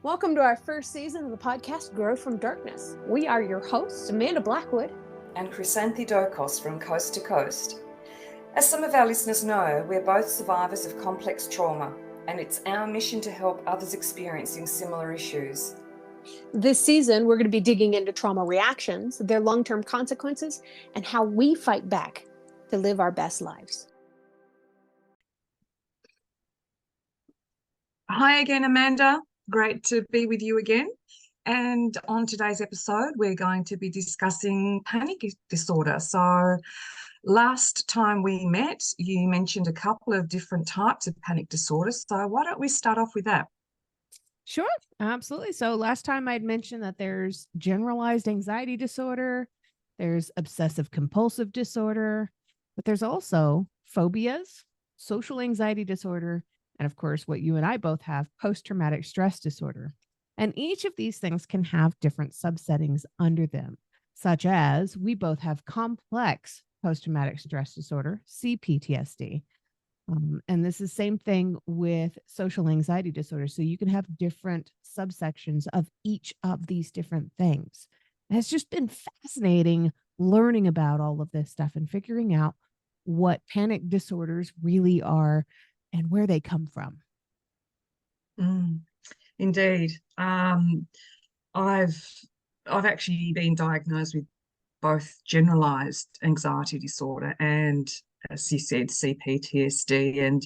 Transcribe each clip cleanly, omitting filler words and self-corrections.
Welcome to our first season of the podcast, Grow from Darkness. We are your hosts, Amanda Blackwood and Chrysanthi Dokos from Coast to Coast. As some of our listeners know, we're both survivors of complex trauma, and it's our mission to help others experiencing similar issues. This season, we're going to be digging into trauma reactions, their long-term consequences, and how we fight back to live our best lives. Hi again, Amanda. Great to be with you again. And on today's episode, we're going to be discussing panic disorder. So last time we met, you mentioned a couple of different types of panic disorders. So why don't we start off with that? Sure, absolutely. So last time I'd mentioned that there's generalized anxiety disorder, there's obsessive compulsive disorder, but there's also phobias, social anxiety disorder, and of course, what you and I both have, post-traumatic stress disorder. And each of these things can have different subsettings under them, such as we both have complex post-traumatic stress disorder, CPTSD. And this is the same thing with social anxiety disorder. So you can have different subsections of each of these different things. And it's just been fascinating learning about all of this stuff and figuring out what panic disorders really are and where they come from. Indeed. I've actually been diagnosed with both generalized anxiety disorder and, as you said, CPTSD. And,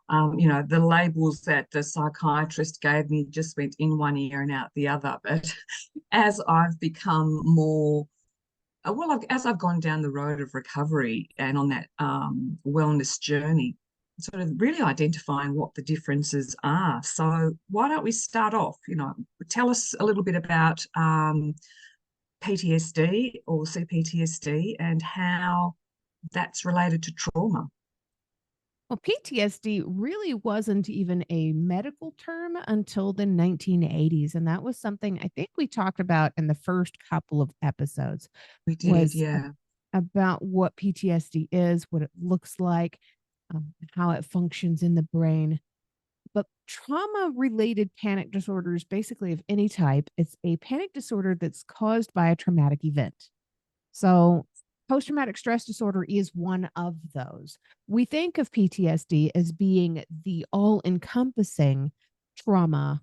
the labels that the psychiatrist gave me just went in one ear and out the other. But as I've become more, as I've gone down the road of recovery and on that wellness journey, sort of really identifying what the differences are. So why don't we start off, tell us a little bit about PTSD or CPTSD and how that's related to trauma. Well, PTSD really wasn't even a medical term until the 1980s. And that was something I think we talked about in the first couple of episodes. We did, yeah. About what PTSD is, what it looks like, how it functions in the brain. But trauma-related panic disorders, basically of any type, it's a panic disorder that's caused by a traumatic event. So post-traumatic stress disorder is one of those. We think of PTSD as being the all-encompassing trauma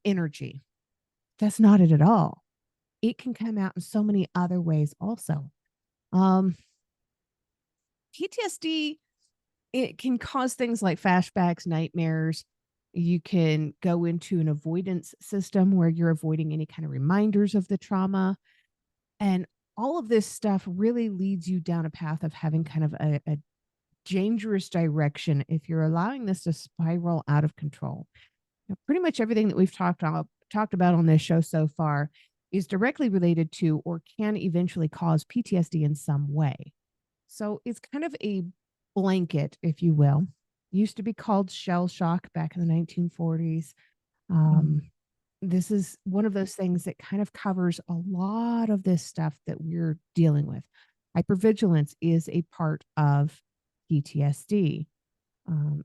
energy. That's not it at all. It can come out in so many other ways also. PTSD, it can cause things like flashbacks, nightmares. You can go into an avoidance system where you're avoiding any kind of reminders of the trauma. And all of this stuff really leads you down a path of having kind of a dangerous direction if you're allowing this to spiral out of control. Pretty much everything that we've talked about on this show so far is directly related to or can eventually cause PTSD in some way. So it's kind of a blanket, if you will. Used to be called shell shock back in the 1940s. This is one of those things that kind of covers a lot of this stuff that we're dealing with. Hypervigilance is a part of PTSD.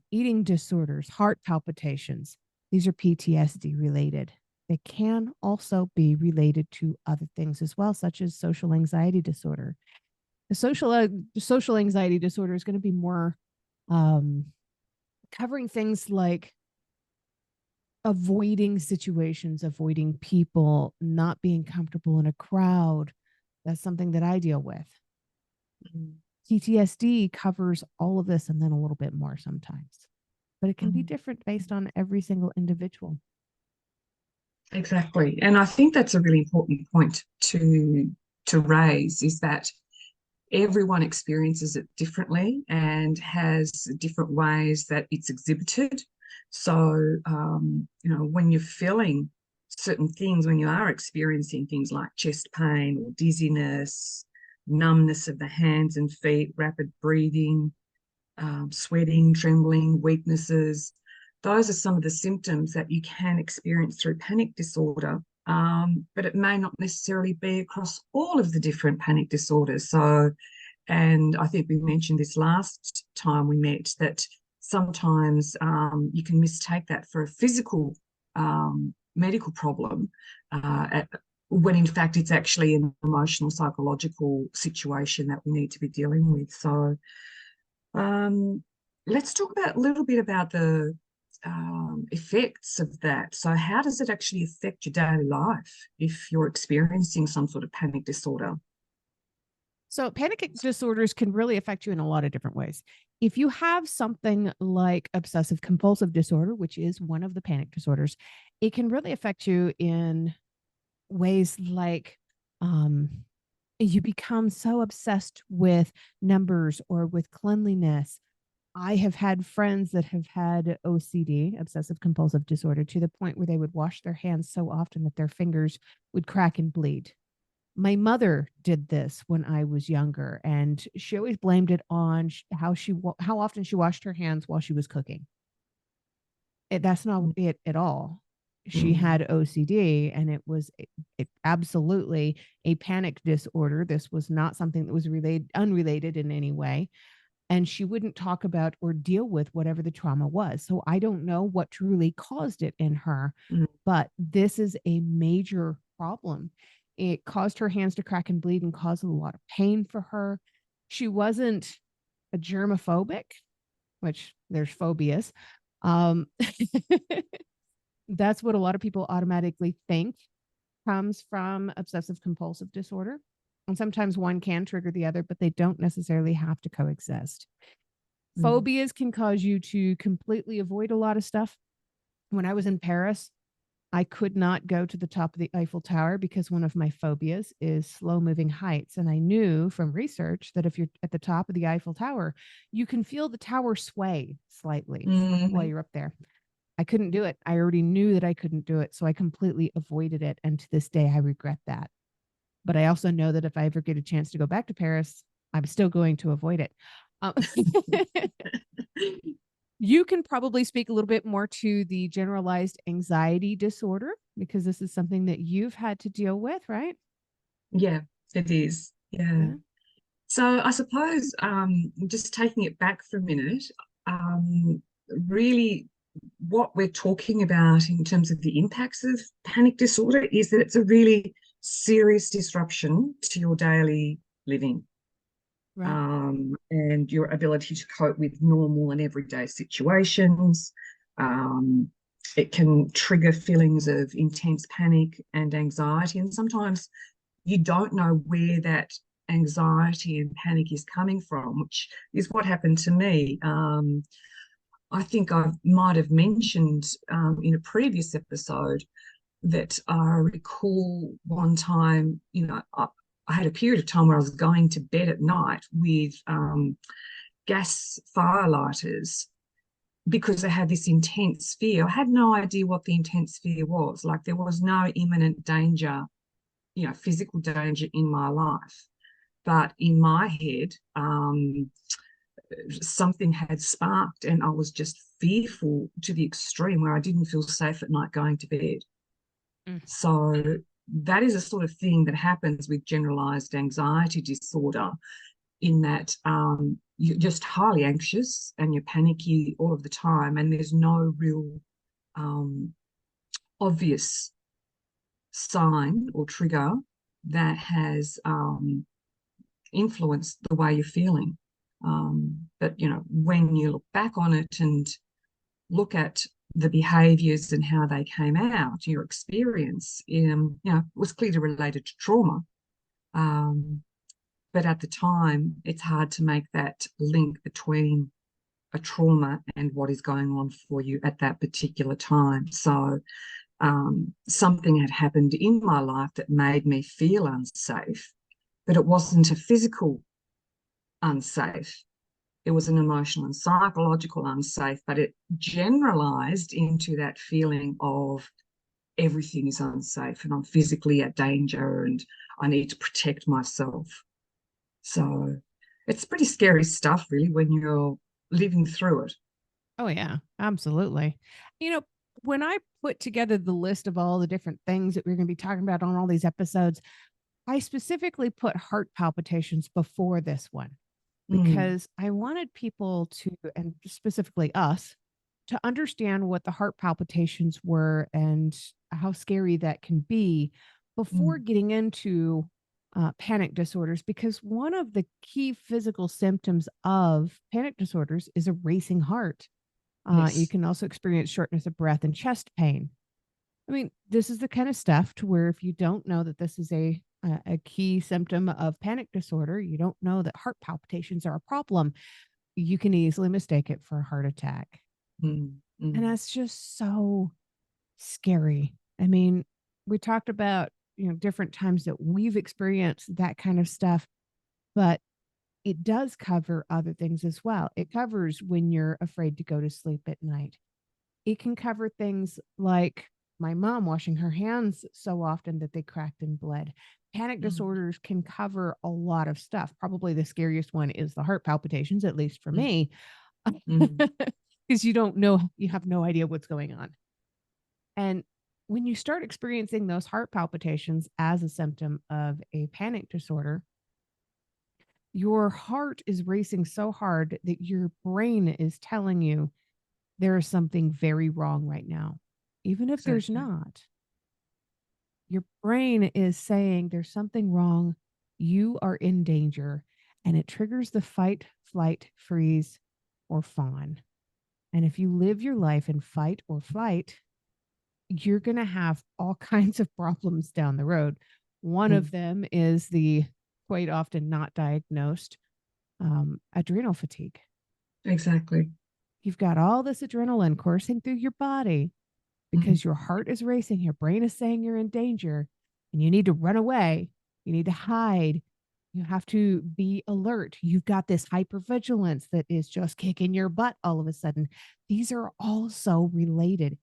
Eating disorders, heart palpitations, these are PTSD related. They can also be related to other things as well, such as social anxiety disorder. The social anxiety disorder is going to be more covering things like avoiding situations, avoiding people, not being comfortable in a crowd. That's something that I deal with. PTSD covers all of this and then a little bit more sometimes, but it can be different based on every single individual. Exactly. And I think that's a really important point to raise, is that everyone experiences it differently and has different ways that it's exhibited. So, when you're feeling certain things, when you are experiencing things like chest pain or dizziness, numbness of the hands and feet, rapid breathing, sweating, trembling, weaknesses, those are some of the symptoms that you can experience through panic disorder. But it may not necessarily be across all of the different panic disorders. So, and I think we mentioned this last time we met, that sometimes you can mistake that for a physical medical problem, when in fact it's actually an emotional, psychological situation that we need to be dealing with. So let's talk about a little bit about the effects of that. So how does it actually affect your daily life if you're experiencing some sort of panic disorder? So panic disorders can really affect you in a lot of different ways. If you have something like obsessive compulsive disorder, which is one of the panic disorders, it can really affect you in ways like you become so obsessed with numbers or with cleanliness. I have had friends that have had OCD, obsessive compulsive disorder, to the point where they would wash their hands so often that their fingers would crack and bleed. My mother did this when I was younger, and she always blamed it on how often she washed her hands while she was cooking. That's not it at all. She had OCD, and it was absolutely a panic disorder. This was not something that was unrelated in any way. And she wouldn't talk about or deal with whatever the trauma was. So I don't know what truly caused it in her, but this is a major problem. It caused her hands to crack and bleed and caused a lot of pain for her. She wasn't a germophobic, which there's phobias. That's what a lot of people automatically think comes from obsessive compulsive disorder. And sometimes one can trigger the other, but they don't necessarily have to coexist. Phobias can cause you to completely avoid a lot of stuff. When I was in Paris, I could not go to the top of the Eiffel Tower because one of my phobias is slow moving heights. And I knew from research that if you're at the top of the Eiffel Tower, you can feel the tower sway slightly while you're up there. I couldn't do it. I already knew that I couldn't do it. So I completely avoided it. And to this day, I regret that. But I also know that if I ever get a chance to go back to Paris, I'm still going to avoid it. You can probably speak a little bit more to the generalized anxiety disorder, because this is something that you've had to deal with, right? Yeah, it is. Yeah. So I suppose just taking it back for a minute, really what we're talking about in terms of the impacts of panic disorder is that it's a really serious disruption to your daily living. Right. And your ability to cope with normal and everyday situations. It can trigger feelings of intense panic and anxiety. And sometimes you don't know where that anxiety and panic is coming from, which is what happened to me. I think I might have mentioned in a previous episode that I recall one time, I had a period of time where I was going to bed at night with gas firelighters because I had this intense fear. I had no idea what the intense fear was. Like, there was no imminent danger, physical danger in my life. But in my head, something had sparked and I was just fearful to the extreme where I didn't feel safe at night going to bed. So that is a sort of thing that happens with generalized anxiety disorder, in that you're just highly anxious and you're panicky all of the time, and there's no real obvious sign or trigger that has influenced the way you're feeling. But, when you look back on it and look at the behaviours and how they came out, your experience, was clearly related to trauma. But at the time, it's hard to make that link between a trauma and what is going on for you at that particular time. So something had happened in my life that made me feel unsafe, but it wasn't a physical unsafe. It was an emotional and psychological unsafe, but it generalized into that feeling of everything is unsafe and I'm physically at danger and I need to protect myself. So it's pretty scary stuff, really, when you're living through it. Oh, yeah, absolutely. When I put together the list of all the different things that we're going to be talking about on all these episodes, I specifically put heart palpitations before this one, because I wanted people to, and specifically us, to understand what the heart palpitations were and how scary that can be before Mm. getting into panic disorders, because one of the key physical symptoms of panic disorders is a racing heart. You Yes. can also experience shortness of breath and chest pain. I mean, this is the kind of stuff to where if you don't know that this is a key symptom of panic disorder, you don't know that heart palpitations are a problem, you can easily mistake it for a heart attack. Mm. And Mm. that's just so scary. I mean, we talked about, different times that we've experienced that kind of stuff, but it does cover other things as well. It covers when you're afraid to go to sleep at night. It can cover things like my mom washing her hands so often that they cracked and bled. Panic Mm. disorders can cover a lot of stuff. Probably the scariest one is the heart palpitations, at least for Mm. me, Mm. because you don't know, you have no idea what's going on. And when you start experiencing those heart palpitations as a symptom of a panic disorder, your heart is racing so hard that your brain is telling you there is something very wrong right now. Even if there's Exactly. not, your brain is saying there's something wrong. You are in danger. And it triggers the fight, flight, freeze, or fawn. And if you live your life in fight or flight, you're going to have all kinds of problems down the road. One Mm. of them is the quite often not diagnosed adrenal fatigue. Exactly. You've got all this adrenaline coursing through your body Mm. because your heart is racing, your brain is saying you're in danger, and you need to run away. You need to hide. You have to be alert. You've got this hypervigilance that is just kicking your butt all of a sudden. These are all so related.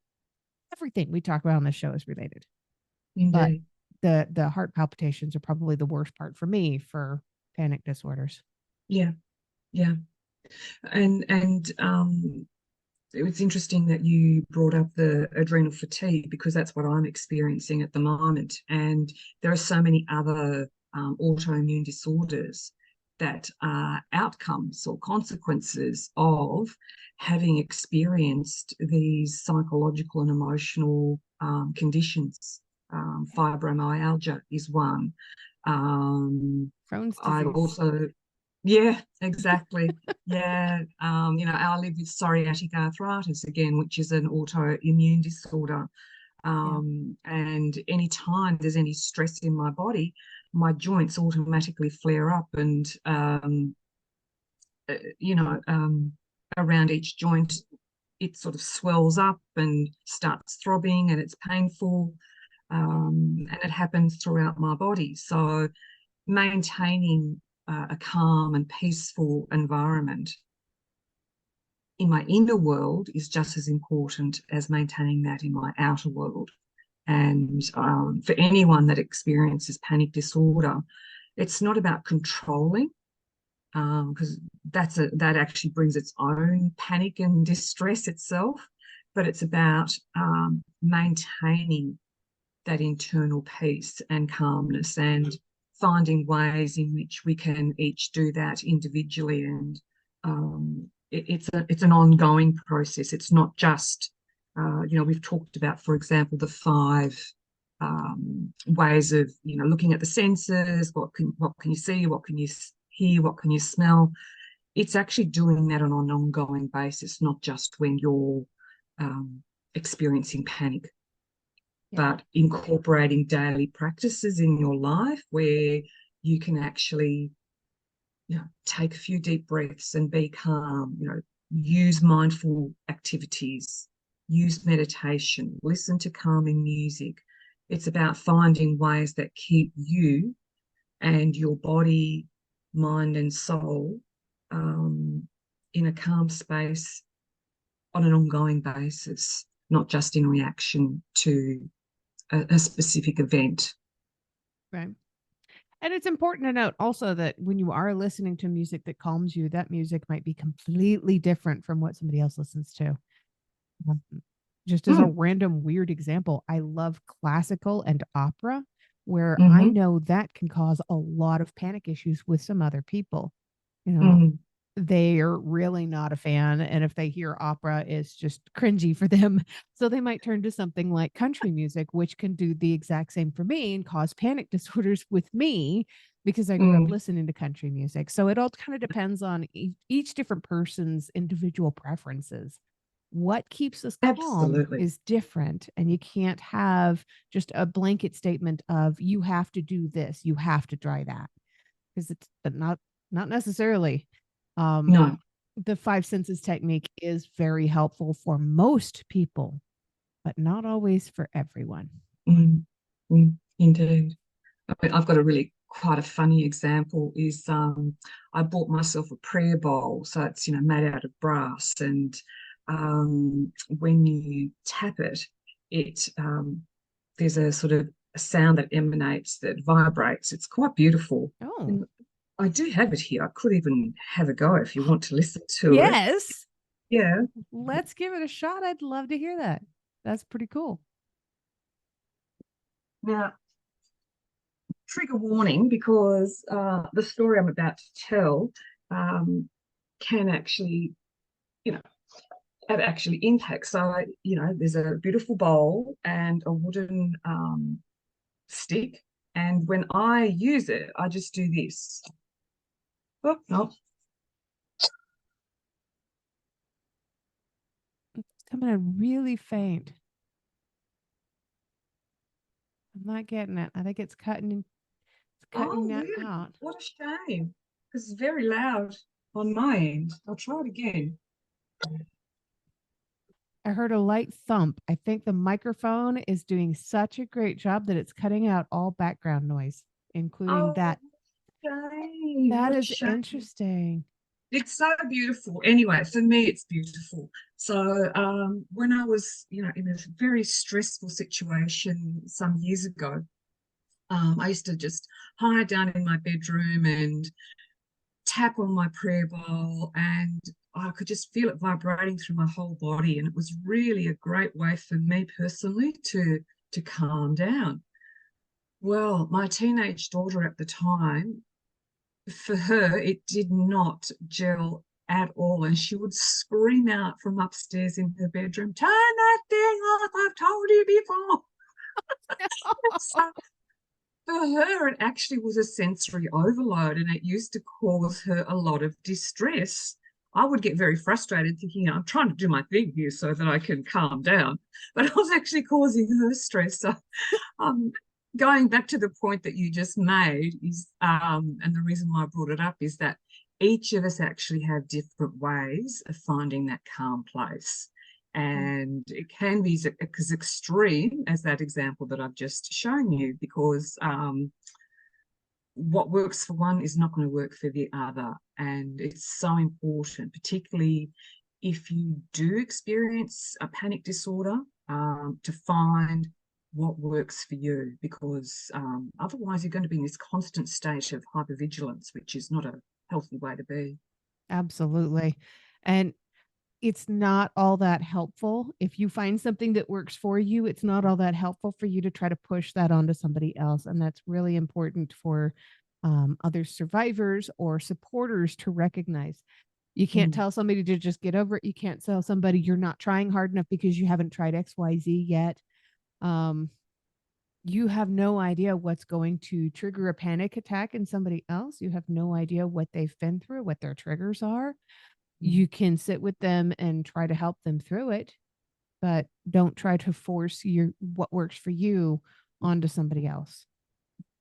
Everything we talk about on this show is related. But Indeed. the heart palpitations are probably the worst part for me for panic disorders. Yeah. Yeah. And it was interesting that you brought up the adrenal fatigue, because that's what I'm experiencing at the moment. And there are so many other autoimmune disorders that are outcomes or consequences of having experienced these psychological and emotional conditions. Fibromyalgia is one. Crohn's I disease. also, yeah, exactly. Yeah, I live with psoriatic arthritis again, which is an autoimmune disorder. Yeah. And anytime there's any stress in my body, my joints automatically flare up, and uh, you know, um, around each joint, it sort of swells up and starts throbbing, and it's painful, and it happens throughout my body. So maintaining a calm and peaceful environment in my inner world is just as important as maintaining that in my outer world. And for anyone that experiences panic disorder, it's not about controlling, because that actually brings its own panic and distress itself, but it's about maintaining that internal peace and calmness, and finding ways in which we can each do that individually. And it's an ongoing process. It's not just we've talked about, for example, the five ways of looking at the senses. What can you see? What can you hear? What can you smell? It's actually doing that on an ongoing basis, not just when you're experiencing panic, Yeah. but incorporating daily practices in your life where you can actually take a few deep breaths and be calm, use mindful activities, use meditation, listen to calming music. It's about finding ways that keep you and your body, mind, and soul in a calm space on an ongoing basis, not just in reaction to a specific event. Right. And it's important to note also that when you are listening to music that calms you, that music might be completely different from what somebody else listens to. Um, Just as a Mm. random weird example, I love classical and opera, where I Mm-hmm. know that can cause a lot of panic issues with some other people. You know, Mm. they're really not a fan. And if they hear opera, it's just cringy for them. So they might turn to something like country music, which can do the exact same for me and cause panic disorders with me because I grew up listening to country music. So it all kind of depends on each different person's individual preferences. What keeps us calm Absolutely. is different. And you can't have just a blanket statement of you have to do this, you have to try that. Because it's but not necessarily. No. The five senses technique is very helpful for most people, but not always for everyone. Indeed. I've got a really quite a funny example is I bought myself a prayer bowl. So it's, made out of brass. And when you tap it, there's a sort of a sound that emanates that vibrates. It's quite beautiful. Oh, And I do have it here. I could even have a go if you want to listen to it. yes. Yeah. Let's give it a shot. I'd love to hear that. That's pretty cool. Now, trigger warning, because the story I'm about to tell can actually, have actually impact. So, there's a beautiful bowl and a wooden stick. And when I use it, I just do this. Oh, no. It's coming in really faint. I'm not getting it. I think it's cutting that Really? out. What a shame. Because it's very loud on my end. I'll try it again. I heard a light thump. I think the microphone is doing such a great job that it's cutting out all background noise, including that. Shame. That What a is shame. interesting. It's so beautiful. Anyway, for me, it's beautiful. So when I was, in a very stressful situation some years ago, I used to just hide down in my bedroom and tap on my prayer bowl, and I could just feel it vibrating through my whole body. And it was really a great way for me personally to calm down. Well, my teenage daughter at the time, for her, it did not gel at all. And she would scream out from upstairs in her bedroom, "Turn that thing off, I've told you before." So for her, it actually was a sensory overload, and it used to cause her a lot of distress. I would get very frustrated thinking, I'm trying to do my thing here so that I can calm down, but I was actually causing her stress. So going back to the point that you just made is, and the reason why I brought it up is that each of us actually have different ways of finding that calm place. And it can be as extreme as that example that I've just shown you, because what works for one is not going to work for the other. And it's so important, particularly if you do experience a panic disorder, to find what works for you, because otherwise you're going to be in this constant state of hypervigilance, which is not a healthy way to be. Absolutely. And it's not all that helpful. If you find something that works for you, it's not all that helpful for you to try to push that onto somebody else. And that's really important for other survivors or supporters to recognize. You can't tell somebody to just get over it. You can't tell somebody you're not trying hard enough because you haven't tried XYZ yet. You have no idea what's going to trigger a panic attack in somebody else. You have no idea what they've been through, what their triggers are. You can sit with them and try to help them through it, but don't try to force what works for you onto somebody else.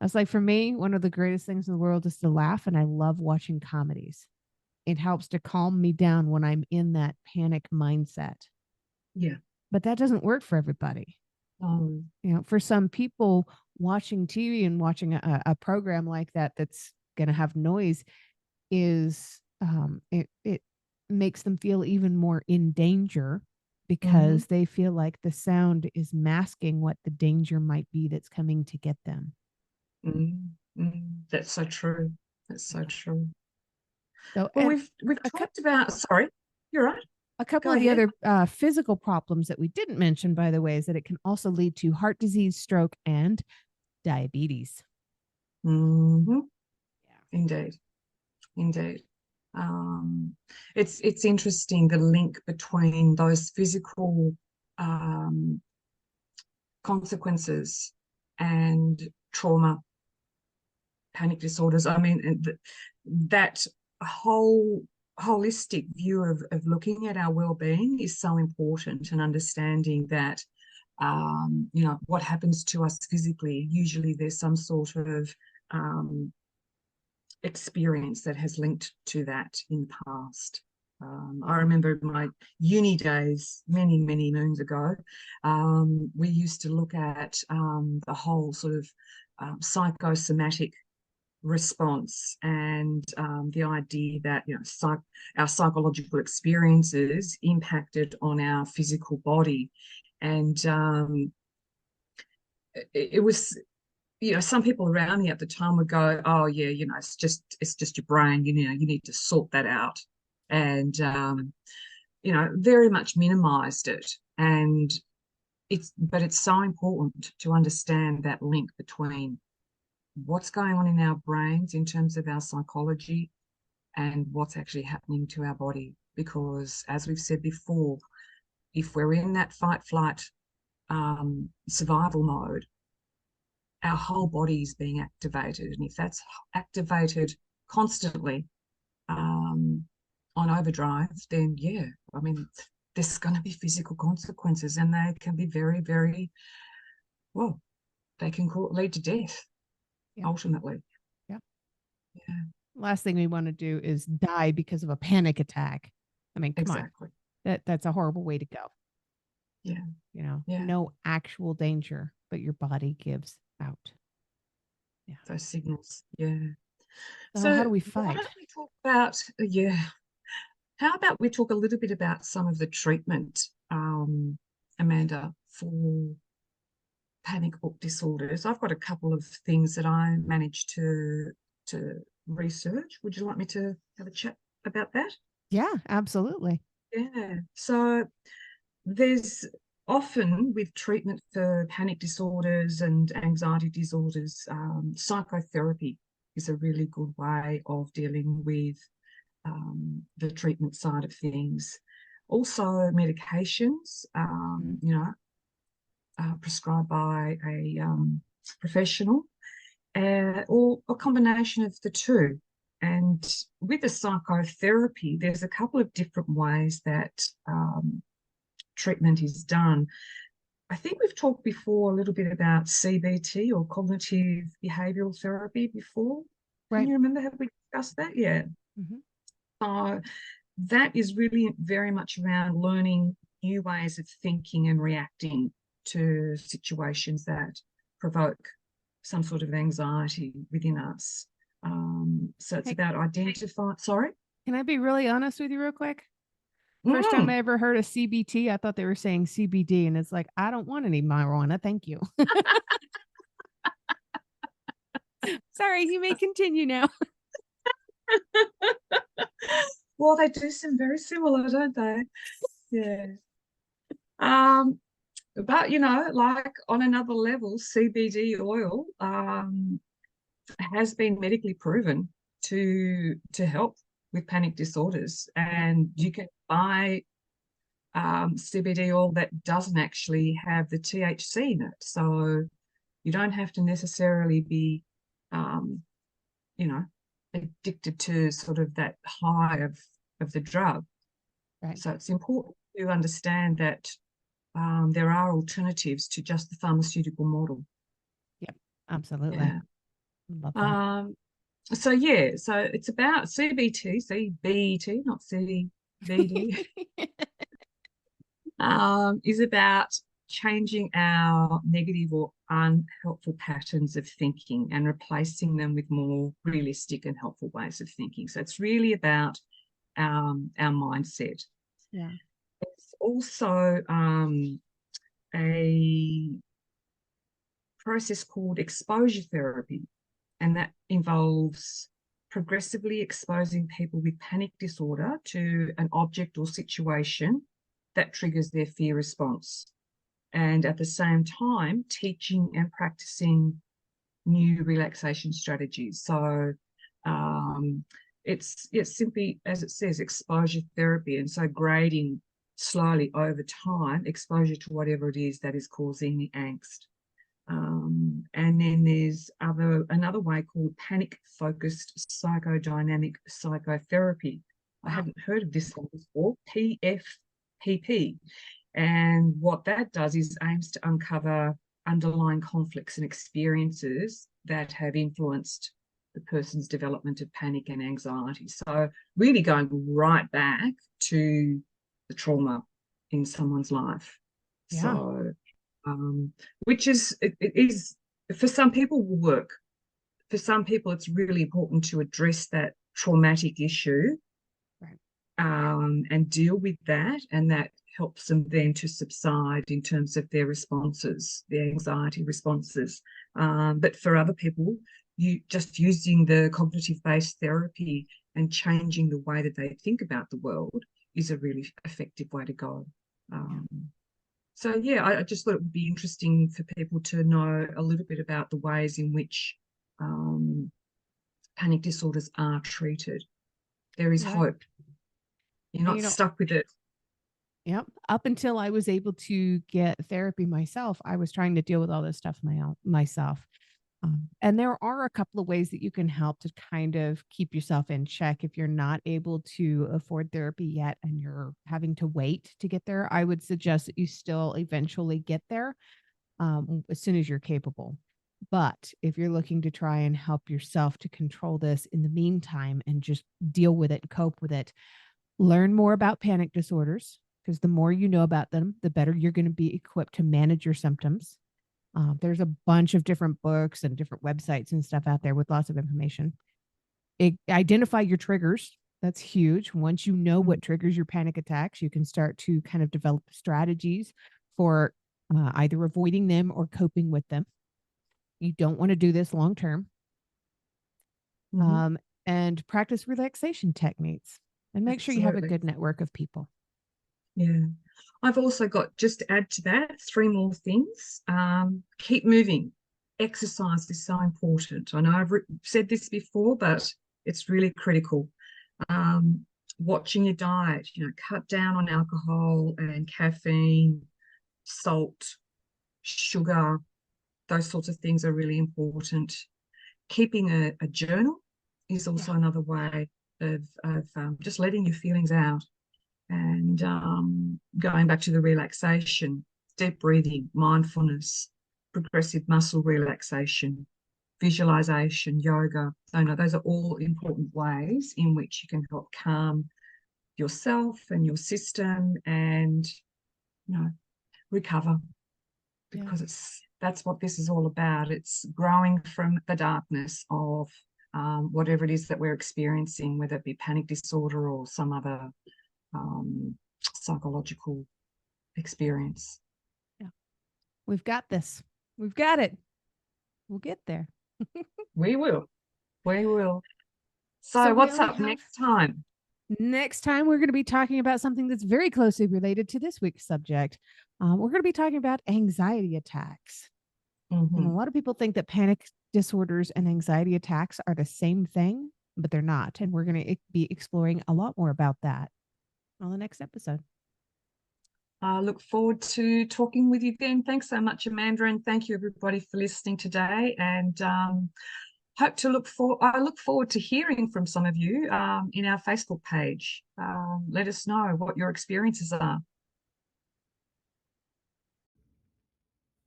That's like, for me, one of the greatest things in the world is to laugh, and I love watching comedies. It helps to calm me down when I'm in that panic mindset. Yeah. But that doesn't work for everybody. For some people, watching TV and watching a program like that that's going to have noise is it makes them feel even more in danger, because they feel like the sound is masking what the danger might be that's coming to get them. That's so true. That's so true. So, well, we've talked about, sorry, you're right. A couple of the other physical problems that we didn't mention, by the way, is that it can also lead to heart disease, stroke, and diabetes. Yeah. Indeed. It's interesting, the link between those physical consequences and trauma, panic disorders. I mean, that whole holistic view of looking at our well-being is so important, and understanding that you know, what happens to us physically, usually there's some sort of experience that has linked to that in the past. I remember my uni days many moons ago, we used to look at the whole sort of psychosomatic response, and the idea that, you know, our psychological experiences impacted on our physical body. And it was, you know, some people around me at the time would go, oh yeah, you know, it's just your brain, you know, you need to sort that out. And you know, very much minimized it. And but it's so important to understand that link between what's going on in our brains in terms of our psychology and what's actually happening to our body. Because as we've said before, if we're in that fight, flight, survival mode, our whole body is being activated. And if that's activated constantly on overdrive, then yeah, I mean, there's going to be physical consequences, and they can be very, well, they can lead to death, ultimately. Yeah. Yeah. Last thing we want to do is die because of a panic attack. I mean, come on. That's a horrible way to go. Yeah. You know, yeah. No actual danger, but your body gives out. Yeah. Those signals. Yeah. So how do we fight? Why don't we talk about, how about we talk a little bit about some of the treatment, Amanda, for panic disorders? I've got a couple of things that I managed to research. Would you like me to have a chat about that? Yeah, absolutely. Yeah. So there's often, with treatment for panic disorders and anxiety disorders, psychotherapy is a really good way of dealing with the treatment side of things. Also medications, you know, prescribed by a professional, or a combination of the two. And with the psychotherapy, there's a couple of different ways that treatment is done. I think we've talked before a little bit about CBT, or cognitive behavioral therapy, before. Right. Can you remember, have we discussed that? Yeah. That is really very much around learning new ways of thinking and reacting to situations that provoke some sort of anxiety within us. So it's about identifying. Sorry? Can I be really honest with you real quick? First time I ever heard of CBT, I thought they were saying CBD, and it's like, I don't want any marijuana. Thank you. Sorry, you may continue now. Well, they do seem very similar, don't they? Yeah. But, you know, like on another level, CBD oil has been medically proven to help with panic disorders. And you can buy CBD oil that doesn't actually have the THC in it. So you don't have to necessarily be, you know, addicted to sort of that high of the drug. Right. So it's important to understand that there are alternatives to just the pharmaceutical model. Yep, absolutely. Yeah. Love that. So yeah, so it's about CBT, not CBD, is about changing our negative or unhelpful patterns of thinking and replacing them with more realistic and helpful ways of thinking. So it's really about our mindset. Yeah. It's also a process called exposure therapy, and that involves progressively exposing people with panic disorder to an object or situation that triggers their fear response, and at the same time teaching and practicing new relaxation strategies. So it's simply, as it says, exposure therapy, and so grading slowly over time exposure to whatever it is that is causing the angst. And then there's another way called panic-focused psychodynamic psychotherapy. I hadn't heard of this one before, PFPP. And what that does is aims to uncover underlying conflicts and experiences that have influenced the person's development of panic and anxiety. So really going right back to the trauma in someone's life. Yeah. So which is, it is, for some people will work. For some people, it's really important to address that traumatic issue, right, and deal with that, and that helps them then to subside in terms of their responses, their anxiety responses. But for other people, you just using the cognitive-based therapy and changing the way that they think about the world is a really effective way to go. So, yeah, I just thought it would be interesting for people to know a little bit about the ways in which panic disorders are treated. There is hope. You're not stuck with it. Yep. Up until I was able to get therapy myself, I was trying to deal with all this stuff myself. And there are a couple of ways that you can help to kind of keep yourself in check if you're not able to afford therapy yet and you're having to wait to get there. I would suggest that you still eventually get there as soon as you're capable. But if you're looking to try and help yourself to control this in the meantime and just deal with it, cope with it, learn more about panic disorders, because the more you know about them, the better you're going to be equipped to manage your symptoms. There's a bunch of different books and different websites and stuff out there with lots of information. Identify your triggers. That's huge. Once you know what triggers your panic attacks, you can start to kind of develop strategies for either avoiding them or coping with them. You don't want to do this long term. And practice relaxation techniques, and make sure you have a good network of people. Yeah. I've also got, just to add to that, 3 more things. Keep moving. Exercise is so important. I know I've said this before, but it's really critical. Watching your diet, cut down on alcohol and caffeine, salt, sugar, those sorts of things are really important. Keeping a journal is also another way of just letting your feelings out. And going back to the relaxation, deep breathing, mindfulness, progressive muscle relaxation, visualization, yoga. So no, those are all important ways in which you can help calm yourself and your system and, recover, because that's what this is all about. It's growing from the darkness of whatever it is that we're experiencing, whether it be panic disorder or some other psychological experience. Yeah, we've got this. We've got it. We'll get there. We will. So what's up next time? Next time, we're going to be talking about something that's very closely related to this week's subject. We're going to be talking about anxiety attacks. And a lot of people think that panic disorders and anxiety attacks are the same thing, but they're not. And we're going to be exploring a lot more about that on the next episode. I look forward to talking with you then. Thanks so much, Amanda, and thank you everybody for listening today. And I look forward to hearing from some of you in our Facebook page. Let us know what your experiences are.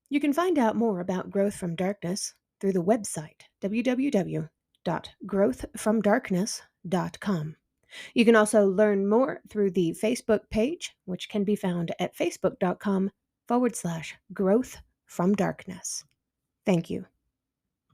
You can find out more about Growth from Darkness through the website www.growthfromdarkness.com. You can also learn more through the Facebook page, which can be found at facebook.com/growth from darkness. Thank you.